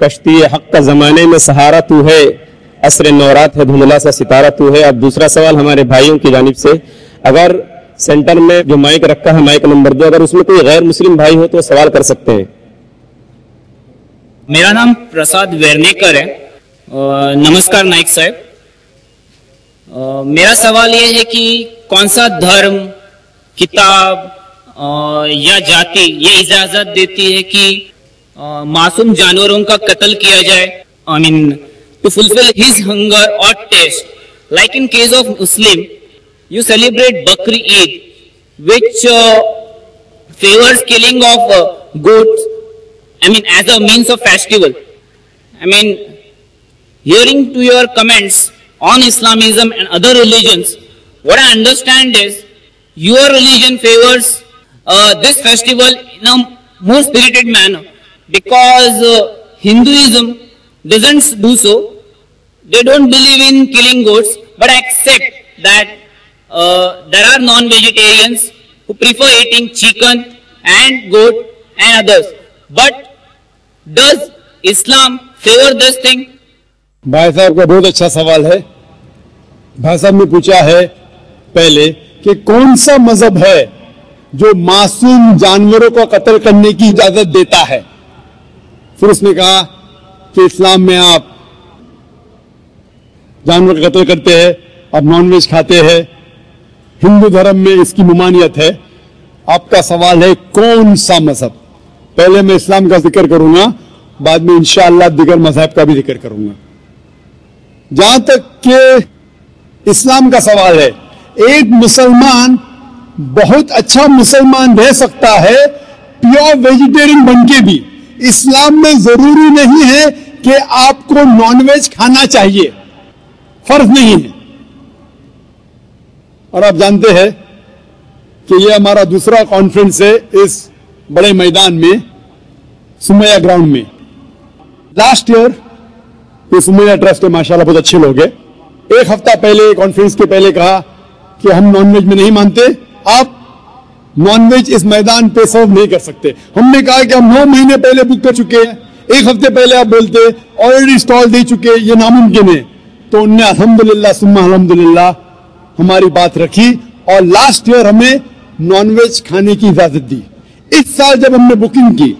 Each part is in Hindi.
कश्ती हक का ज़माने में सहारा तू है, असर नौरात है धुंधला सा सितारा तू है। अब दूसरा सवाल हमारे भाइयों की जानिब से, अगर सेंटर में जो माइक रखा है माइक नंबर 2, अगर उसमें कोई गैर मुस्लिम भाई हो तो सवाल कर सकते हैं। मेरा नाम प्रसाद वेर्नेकर है। नमस्कार नाइक साहब। मेरा सवाल ये है कि कौन सा धर्म, किताब या जाति ये इजाजत देती है कि मासूम जानवरों का कत्ल किया जाए, I mean to fulfil his hunger और taste, like in case of Muslim you celebrate Bakri Eid, which favors killing of goats, I mean as a means of festival. I mean, hearing to your comments on Islamism and other religions, what I understand is your religion favors this festival in a more spirited manner, because Hinduism doesn't do so. They don't believe in killing goats, but accept that there are non-vegetarians who prefer eating chicken and goat and others. But does Islam favor this thing? भाई साहब का बहुत अच्छा सवाल है। भाई साहब ने पूछा है पहले कि कौन सा मजहब है जो मासूम जानवरों को कत्ल करने की इजाजत देता है। फिर उसने कहा कि इस्लाम में आप जानवर का कत्ल करते हैं, आप नॉनवेज खाते हैं, हिंदू धर्म में इसकी ममानियत है। आपका सवाल है कौन सा मजहब। पहले मैं इस्लाम का जिक्र करूंगा, बाद में इंशाअल्लाह दिगर मजहब का भी जिक्र करूंगा। जहां तक कि इस्लाम का सवाल है, एक मुसलमान बहुत अच्छा मुसलमान रह सकता है प्योर वेजिटेरियन बनके भी। इस्लाम में जरूरी नहीं है कि आपको नॉनवेज खाना चाहिए, फर्ज नहीं है। और आप जानते हैं कि ये हमारा दूसरा कॉन्फ्रेंस है इस बड़े मैदान में, सुमैया ग्राउंड में। लास्ट ईयर ये सुमैया ट्रस्ट है, माशाल्लाह बहुत अच्छे लोग हैं। एक हफ्ता पहले कॉन्फ्रेंस के पहले कहा कि हम नॉनवेज में नहीं मानते, आप नॉनवेज इस मैदान पे सर्व नहीं कर सकते। हमने कहा कि हम 9 महीने पहले बुक कर चुके हैं, एक हफ्ते पहले आप बोलते ऑलरेडी स्टॉल दे चुके, ये नामुमकिन है। तो उनने अल्हम्दुलिल्लाह सुम्मा अल्हम्दुलिल्लाह हमारी बात रखी और लास्ट ईयर हमें नॉनवेज खाने की इजाजत दी। इस साल जब हमने बुकिंग की,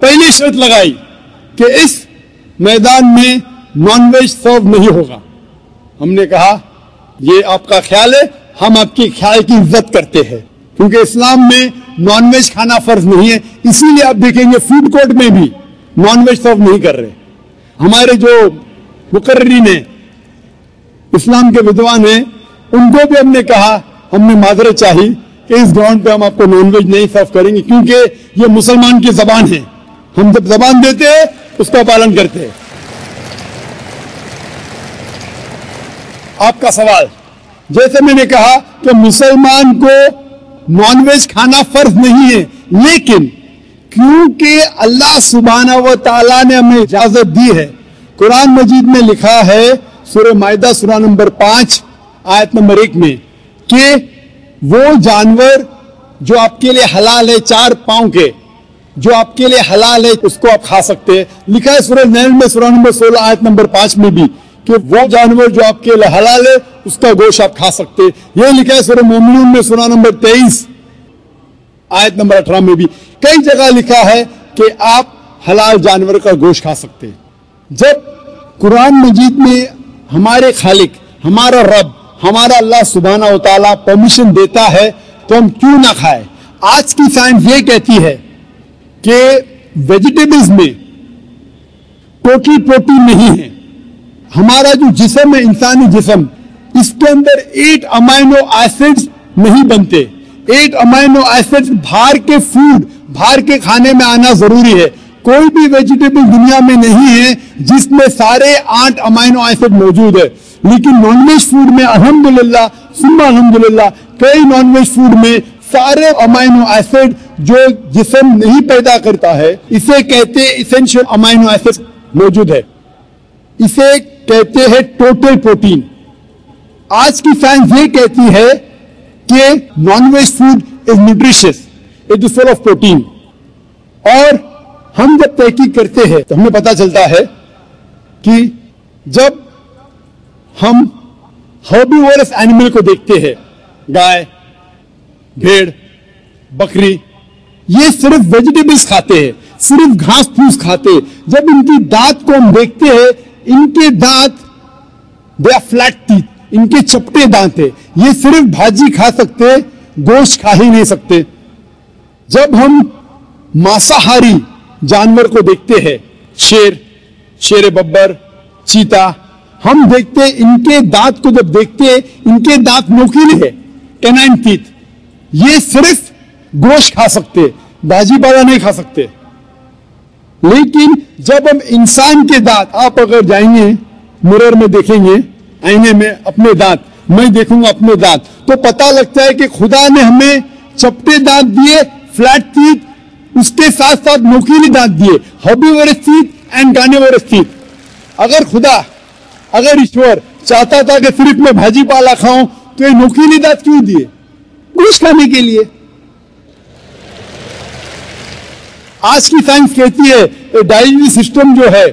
पहली शर्त लगाई कि इस मैदान में नॉनवेज सर्व नहीं होगा। हमने कहा ये आपका ख्याल है, हम आपके ख्याल की इज्जत करते हैं, क्योंकि इस्लाम में नॉनवेज खाना फर्ज नहीं है। इसीलिए आप देखेंगे फूड कोर्ट में भी नॉनवेज सर्व नहीं कर रहे। हमारे जो मुकर्रिरीन हैं, इस्लाम के विद्वान हैं, उनको भी हमने कहा, हमने माजरत चाही कि इस ग्राउंड पे हम आपको नॉनवेज नहीं सर्व करेंगे, क्योंकि ये मुसलमान की जबान है। हम जब जबान देते हैं उसका पालन करते हैं। आपका सवाल, जैसे मैंने कहा कि मुसलमान को नॉनवेज खाना फर्ज नहीं है, लेकिन क्योंकि अल्लाह सुब्हाना व तआला ने हमें इजाजत दी है। कुरान मजीद में लिखा है सूरह माइदा सूरा नंबर 5 आयत नंबर 1 में कि वो जानवर जो आपके लिए हलाल है, 4 पांव के, जो आपके लिए हलाल है उसको आप खा सकते हैं। लिखा है सूरह नहल में सूरा नंबर 16 आयत नंबर 5 में भी कि वो जानवर जो आपके लिए हलाल है उसका गोश्त आप खा सकते हैं। यह लिखा है सूरह मोमिनून में सूरा नंबर 23 आयत नंबर 18 में भी। कई जगह लिखा है कि आप हलाल जानवर का गोश्त खा सकते हैं। जब कुरान मजीद में हमारे खालिक, हमारा रब, हमारा अल्लाह सुब्हाना व तआला परमिशन देता है तो हम क्यों ना खाएं। आज की साइंस ये कहती है कि वेजिटेबल्स में टोटल प्रोटीन नहीं है। हमारा जो जिस्म है, इंसानी जिस्म, इसके अंदर 8 अमाइनो एसिड्स नहीं बनते। 8 अमाइनो एसिड्स बाहर के फूड, बाहर के खाने में आना जरूरी है। कोई भी वेजिटेबल दुनिया में नहीं है जिसमें सारे 8 अमाइनो एसिड मौजूद है, लेकिन नॉनवेज फूड में अल्हम्दुलिल्लाह सुम्मा अल्हम्दुलिल्लाह कई नॉनवेज फूड में सारे अमाइनो एसिड जो जिस्म नहीं पैदा करता है, इसे कहते हैं इसेंशियल अमाइनो एसिड मौजूद है। इसे कहते हैं टोटल प्रोटीन। आज की साइंस ये कहती है कि nonveg food is nutritious, it is full of protein. और हम जब तहकीक करते हैं तो हमें पता चलता है कि जब हम हर्बीवोरस एनिमल को देखते हैं, गाय, भेड़, बकरी, ये सिर्फ वेजिटेबल्स खाते हैं, सिर्फ घास फूस खाते हैं। जब इनकी दांत को हम देखते हैं, इनके दांत दे आर फ्लैट टीथ, इनके चपटे दांत है, ये सिर्फ भाजी खा सकते, गोश्त खा ही नहीं सकते। जब हम मांसाहारी जानवर को देखते हैं, शेर बब्बर, चीता, हम देखते हैं इनके दांत को जब देखते हैं, इनके दांत नोकीले है, कैनाइन टीथ, ये सिर्फ गोश्त खा सकते, भाजी पाला नहीं खा सकते। लेकिन जब हम इंसान के दांत, आप अगर जाएंगे मिरर में देखेंगे, आईने में अपने दांत, मैं देखूंगा अपने दांत, तो पता लगता है कि खुदा ने हमें चपटे दांत दिए, फ्लैट टीथ, उसके साथ साथ नोकीले दांत दिए, herbivorous teeth and carnivorous teeth. अगर ईश्वर चाहता था कि सिर्फ मैं भाजी पाला खाऊं, तो ये नोकीले दांत क्यों दिए? गोश्त खाने के लिए। आज की साइंस कहती है डाइजेस्टिव सिस्टम जो है,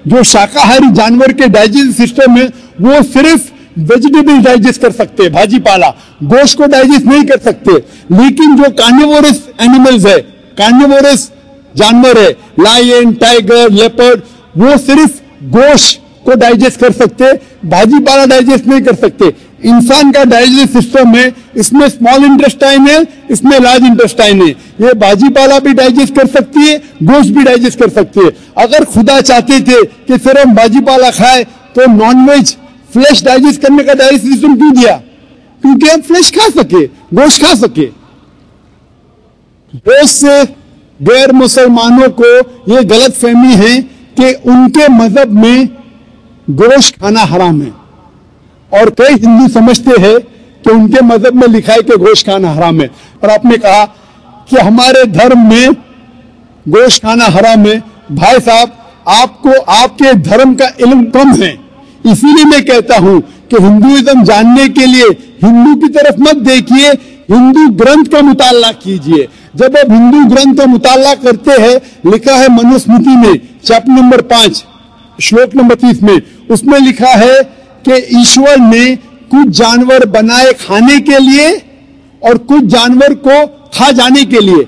जो शाकाहारी जानवर के डाइजेस्टिव सिस्टम है, वो सिर्फ वेजिटेबल डाइजेस्ट कर सकते हैं, भाजी पाला, गोश्त को डाइजेस्ट नहीं कर सकते। लेकिन जो कार्निवोरस एनिमल्स है, कार्निवोरस जानवर है, लायन, टाइगर, लेपर्ड, वो सिर्फ गोश्त को डाइजेस्ट कर सकते, भाजी पाला डाइजेस्ट नहीं कर सकते। इंसान का डाइजेस्टिव सिस्टम है, इसमें स्मॉल इंटेस्टाइन है, इसमें लार्ज इंटेस्टाइन है, ये भाजी पाला भी डाइजेस्ट कर सकती है, गोश्त भी डाइजेस्ट कर सकती है। अगर खुदा चाहते थे कि सिर्फ हम भाजी पाला खाए, तो नॉनवेज फ्लेश डाइजेस्ट करने का डाइजेस्टिव सिस्टम क्यों दिया? क्योंकि हम फ्लेश खा सके, गोश्त खा सके। बहुत से गैर मुसलमानों को यह गलत फहमी है कि उनके मजहब में गोश्त खाना हराम है, और कई हिंदू समझते हैं कि उनके मजहब में लिखा है कि गोश्त खाना हराम है। और आपने कहा कि हमारे धर्म में गोश्त खाना हराम है। भाई साहब, आपको आपके धर्म का इल्म कम है, इसीलिए मैं कहता हूं कि हिंदुइज्म जानने के लिए हिंदू की तरफ मत देखिए, हिंदू ग्रंथ का मुताला कीजिए। जब आप हिंदू ग्रंथ का मुताला करते हैं, लिखा है मनुस्मृति में चैप्टर नंबर 5 श्लोक नंबर 30 में, उसमें लिखा है कि ईश्वर ने कुछ जानवर बनाए खाने के लिए और कुछ जानवर को खा जाने के लिए।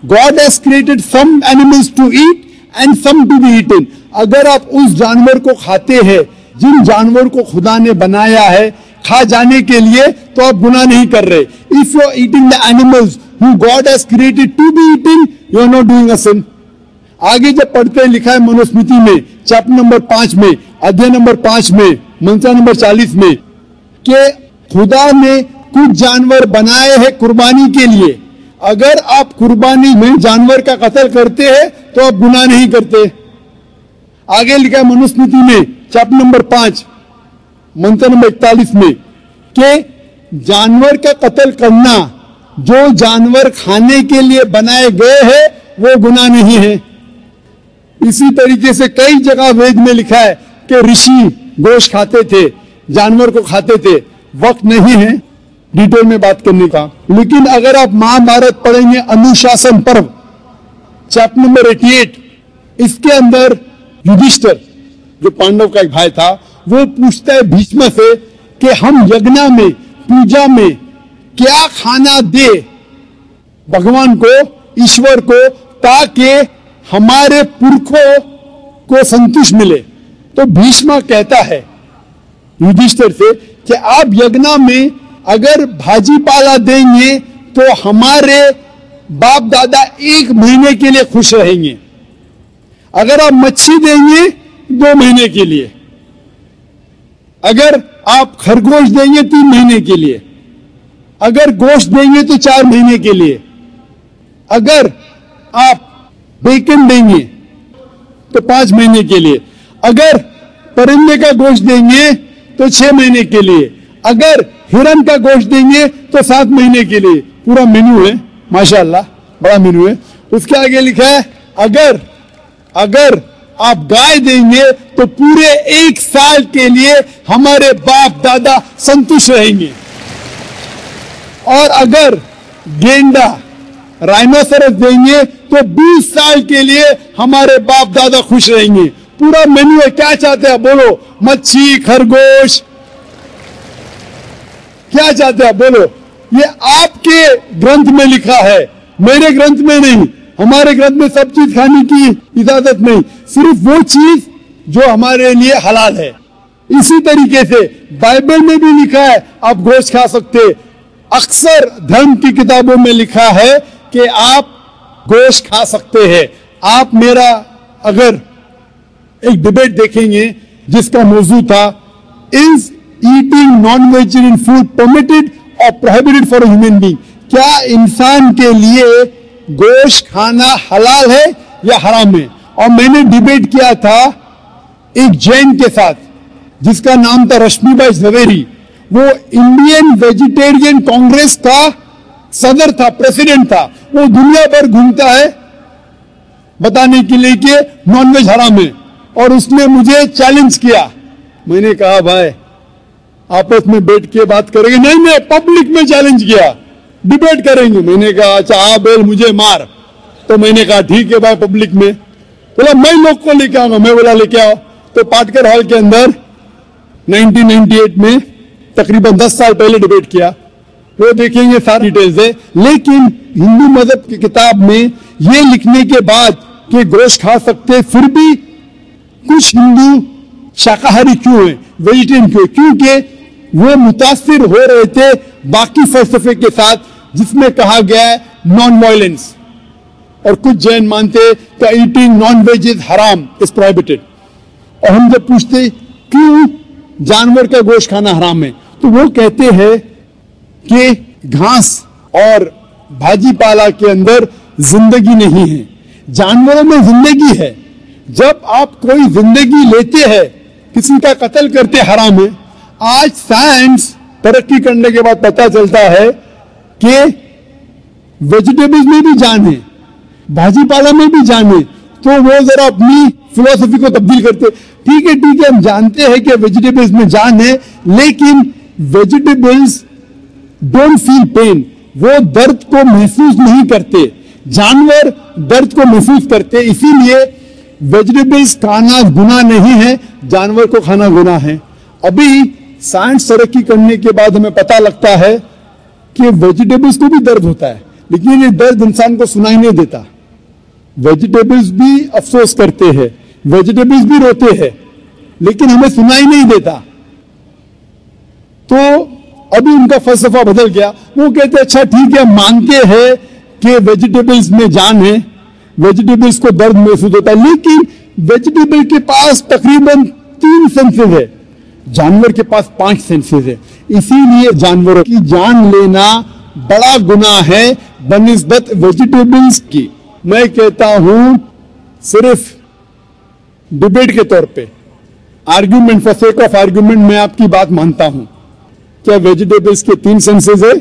God has created some animals to eat and some to be eaten. अगर आप उस जानवर को खाते हैं जिन जानवर को खुदा ने बनाया है खा जाने के लिए, तो आप गुनाह नहीं कर रहे। If you are eating the animals who God has created to be eaten, you are not doing a sin. आगे जब पढ़ते लिखा है मनुस्मृति में चैप्टर नंबर 5 में, अध्याय नंबर 5 में, मंत्र नंबर 40 में, कि खुदा ने कुछ जानवर बनाए हैं कुर्बानी के लिए। अगर आप कुर्बानी में जानवर का कत्ल करते हैं तो आप गुनाह नहीं करते। आगे लिखा है मनुस्मृति में चैप्टर नंबर 5 मंत्र नंबर 41 में कि जानवर का कत्ल करना, जो जानवर खाने के लिए बनाए गए हैं, वो गुनाह नहीं है। इसी तरीके से कई जगह वेद में लिखा है कि ऋषि गोश्त खाते थे, जानवर को खाते थे। वक्त नहीं है डिटेल में बात करने का, लेकिन अगर आप महाभारत पढ़ेंगे अनुशासन पर्व चैप्टर नंबर 88, इसके अंदर युधिष्ठिर जो पांडव का एक भाई था, वो पूछता है भीष्म से कि हम यज्ञ में, पूजा में क्या खाना दे भगवान को, ईश्वर को, ताकि हमारे पुरखों को संतुष्ट मिले। तो भीष्म कहता है युधिष्ठिर से कि आप यज्ञ में अगर भाजी पाला देंगे तो हमारे बाप दादा 1 महीने के लिए खुश रहेंगे। अगर आप मच्छी देंगे 2 महीने के लिए, अगर आप खरगोश देंगे 3 महीने के लिए, अगर गोश्त देंगे तो 4 महीने के लिए, अगर आप बेकन देंगे तो 5 महीने के लिए, अगर परिंदे का गोश्त देंगे तो 6 महीने के लिए, अगर हिरन का गोश्त देंगे तो 7 महीने के लिए। पूरा मेन्यू है, माशाअल्लाह बड़ा मेन्यू है। उसके आगे लिखा है अगर आप गाय देंगे तो पूरे 1 साल के लिए हमारे बाप दादा संतुष्ट रहेंगे। और अगर गेंडा राइनोसरस देंगे तो 20 साल के लिए हमारे बाप दादा खुश रहेंगे। पूरा मेन्यू है, क्या चाहते हैं बोलो, मच्छी, खरगोश, क्या चाहते हैं बोलो। ये आपके ग्रंथ में लिखा है, मेरे ग्रंथ में नहीं। हमारे ग्रंथ में सब चीज खाने की इजाजत नहीं, सिर्फ वो चीज जो हमारे लिए हलाल है। इसी तरीके से बाइबल में भी लिखा है आप गोश्त खा सकते। अक्सर धर्म की किताबों में लिखा है कि आप गोश्त खा सकते हैं। आप मेरा अगर एक डिबेट देखेंगे जिसका मौजू था, is eating non vegetarian food permitted और प्रोहिबिटेड फॉर ह्यूमन बीइंग, क्या इंसान के लिए गोश्त खाना हलाल है या हराम है। और मैंने डिबेट किया था एक जैन के साथ जिसका नाम था रश्मिबाई झवेरी। वो इंडियन वेजिटेरियन कांग्रेस का सदर था, प्रेसिडेंट था। वो दुनिया भर घूमता है बताने के लिए कि नॉनवेज हराम है, और उसने मुझे चैलेंज किया। मैंने कहा भाई आपस में बैठ के बात करेंगे, नहीं पब्लिक में चैलेंज किया, डिबेट करेंगे। मैंने कहा अच्छा आ बेल मुझे मार। तो मैंने कहा ठीक है भाई पब्लिक में। बोला मैं लोग को लेके आऊंगा। मैं बोला लेके आओ। तो पाटकर हॉल के अंदर 1998 में तकरीबन 10 साल पहले डिबेट किया। वो देखेंगे सारी डिटेल्स है। लेकिन हिंदू मजहब की किताब में ये लिखने के बाद कि गोश्त खा सकते, फिर भी कुछ हिंदू शाकाहारी क्यों है, वेजिटेरियन क्यों? क्योंकि वो मुतासिर हो रहे थे बाकी फलसफे के साथ जिसमें कहा गया है नॉन वायलेंस। और कुछ जैन मानते कि ईटिंग नॉन वेज इज हराम, इज प्रोहिबिटेड। और हम जब पूछते क्यों जानवर का गोश्त खाना हराम है, तो वो कहते हैं कि घास और भाजी पाला के अंदर जिंदगी नहीं है, जानवरों में जिंदगी है। जब आप कोई जिंदगी लेते हैं, किसी का कत्ल करते, हराम है। आज साइंस तरक्की करने के बाद पता चलता है कि वेजिटेबल्स में भी जान है, भाजी पाला में भी जान है। तो वो जरा अपनी फिलॉसफी को तब्दील करते। ठीक है हम जानते हैं कि वेजिटेबल्स में जान है, लेकिन वेजिटेबल्स डोंट फील पेन, वो दर्द को महसूस नहीं करते। जानवर दर्द को महसूस करते, इसीलिए वेजिटेबल्स खाना गुनाह नहीं है, जानवर को खाना गुनाह है। अभी साइंस तरक्की करने के बाद हमें पता लगता है कि वेजिटेबल्स को भी दर्द होता है, लेकिन ये दर्द इंसान को सुनाई नहीं देता। वेजिटेबल्स भी अफसोस करते हैं, वेजिटेबल्स भी रोते हैं, लेकिन हमें सुनाई नहीं देता। तो अभी उनका फलसफा बदल गया। वो कहते हैं अच्छा ठीक है, मानते हैं कि वेजिटेबल्स में जान है, वेजिटेबल्स को दर्द महसूस होता है, लेकिन वेजिटेबल के पास तकरीबन 3 सेंसेस है, जानवर के पास 5 सेंसेस है। इसीलिए जानवरों की जान लेना बड़ा गुनाह है बनिस्बत वेजिटेबल्स की। मैं कहता हूं सिर्फ डिबेट के तौर पे, argument, for sake of argument, मैं आपकी बात मानता हूं क्या वेजिटेबल्स के 3 सेंसेस है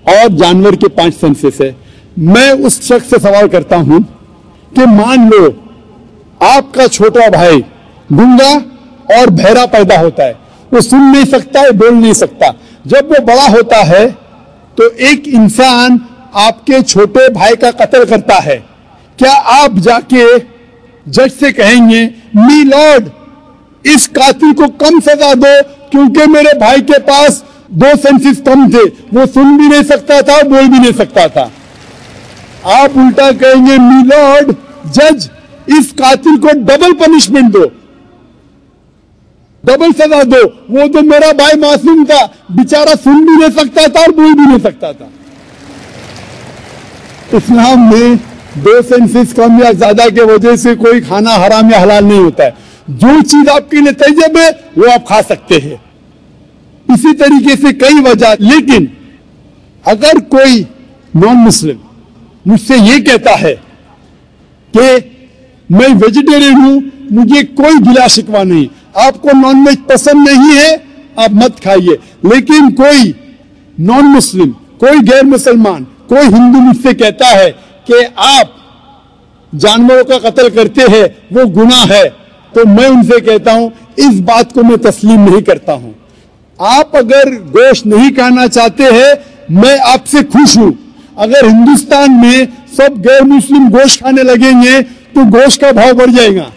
और जानवर के 5 सेंसेस है। मैं उस शख्स से सवाल करता हूं कि मान लो आपका छोटा भाई गूंगा और बहरा पैदा होता है, वो सुन नहीं सकता है, बोल नहीं सकता। जब वो बड़ा होता है तो एक इंसान आपके छोटे भाई का कत्ल करता है, क्या आप जाके जज से कहेंगे मी लॉर्ड इस कातिल को कम सजा दो क्योंकि मेरे भाई के पास 2 सेंसेस कम थे, वो सुन भी नहीं सकता था, बोल भी नहीं सकता था? आप उल्टा कहेंगे मी लॉर्ड जज इस कातिल को डबल पनिशमेंट दो, डबल सजा दो, वो तो मेरा भाई मासूम था, बेचारा सुन भी नहीं सकता था और बोल भी नहीं सकता था। इस्लाम में 2 सेंसेस कम या ज्यादा के वजह से कोई खाना हराम या हलाल नहीं होता है। जो चीज आपके लिए तैयब है वो आप खा सकते हैं। इसी तरीके से कई वजह। लेकिन अगर कोई नॉन मुस्लिम मुझसे ये कहता है कि मैं वेजिटेरियन हूं, मुझे कोई गिला शिकवा नहीं, आपको नॉनवेज पसंद नहीं है आप मत खाइए, लेकिन कोई नॉन मुस्लिम, कोई गैर मुसलमान, कोई हिंदू मुझसे कहता है कि आप जानवरों का कत्ल करते हैं, वो गुनाह है, तो मैं उनसे कहता हूं इस बात को मैं तस्लीम नहीं करता हूं। आप अगर गोश्त नहीं खाना चाहते हैं, मैं आपसे खुश हूं। अगर हिंदुस्तान में सब गैर मुस्लिम गोश्त खाने लगेंगे तो गोश्त का भाव बढ़ जाएगा।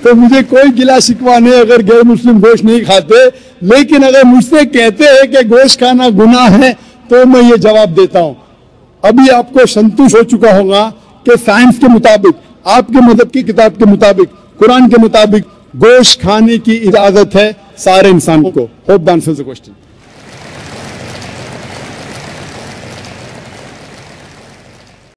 तो मुझे कोई गिला शिकवा नहीं अगर गैर मुस्लिम गोश्त नहीं खाते, लेकिन अगर मुझसे कहते हैं कि गोश्त खाना गुनाह है तो मैं ये जवाब देता हूं। अभी आपको संतुष्ट हो चुका होगा कि साइंस के मुताबिक, आपके मदद की किताब के मुताबिक, कुरान के मुताबिक गोश्त खाने की इजाजत है सारे इंसानों को। Hope the answer the question.